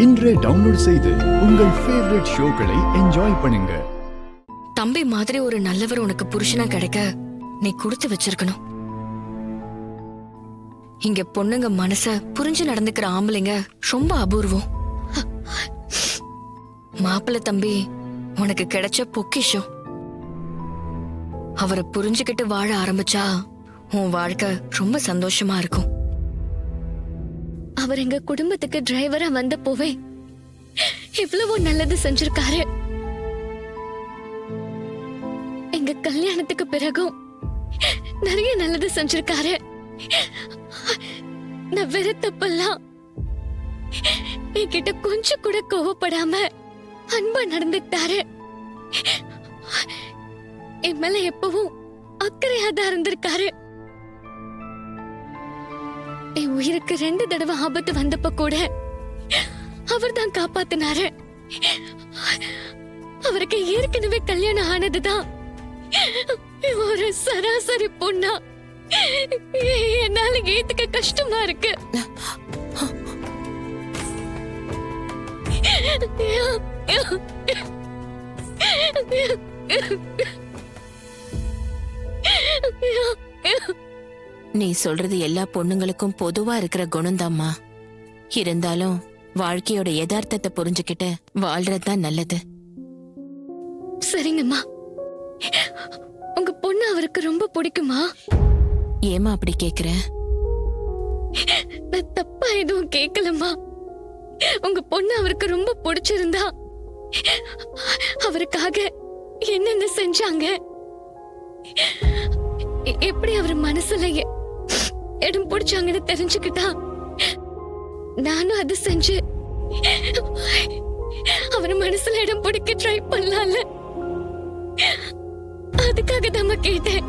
இன்றே டவுன்லோட் செய்து உங்கள் ஃபேவரட் ஷோக்களை என்ஜாய் பண்ணுங்க. தம்பி மாதிரி ஒரு நல்லவர் உனக்கு புருஷனா கிடைக்க நீ கொடுத்து வச்சிருக்கணும். இங்க பொண்ணுங்க மனச புரிஞ்சு நடந்துக்கிற ஆம்பளைங்க ரொம்ப அபூர்வம். மாப்பிள்ள தம்பி உனக்கு கிடைச்ச பொக்கிஷம். அவரை புரிஞ்சுக்கிட்டு வாழ ஆரம்பிச்சா உன் வாழ்க்கை ரொம்ப சந்தோஷமா இருக்கும். அவர் எங்க குடும்பத்துக்கு டிரைவரா வந்தப்போவே எவ்வளவோ நல்லது செஞ்சிருக்காரு. எங்க கல்யாணத்துக்கு பிறகும் நிறைய நல்லது செஞ்சிருக்காரு. நான் வெறுத்தப்பெல்லாம் என்கிட்ட கொஞ்சம் கூட கோவப்படாம அன்பா நடந்துட்டாரு. என் மேல எப்பவும் அக்கறையா தான் இருந்திருக்காரு. என் உயிருக்கு 2 தடவை ஆபத்து வந்தப்ப கூட அவர் தான் காப்பாத்தினாரு. அவருக்கு ஏற்கனவே கல்யாணம் ஆனதுதான். ஒரு சராசரி பொண்ணா என்னால ஏத்துக்க கஷ்டமா இருக்கு. நீ சொல்றது எல்லா பொண்ணுங்களுக்கும் பொதுவா இருக்கிற குணம்தாம்மா. இருந்தாலும் வாழ்க்கையோட யதார்த்தத்தை புரிஞ்சுக்கிட்டு வாழ்றதுதான் நல்லது. சரிங்கம்மா, உங்க பொண்ணு அவருக்கு ரொம்ப பிடிக்குமா? ஏமா அப்படி கேக்குற? நான் தப்பா எதுவும் கேட்கலம்மா. உங்க பொண்ணு அவருக்கு ரொம்ப பிடிச்சிருந்தா அவருக்காக என்னென்ன செஞ்சாங்க, எப்படி அவர் மனசுல இடம் பிடிச்சாங்கன்னு தெரிஞ்சுக்கிட்டா நானும் அது செஞ்சு அவர் மனசுல இடம் பிடிக்க ட்ரை பண்ணலாம்ல. அதுக்காக தான் கேட்டேன்.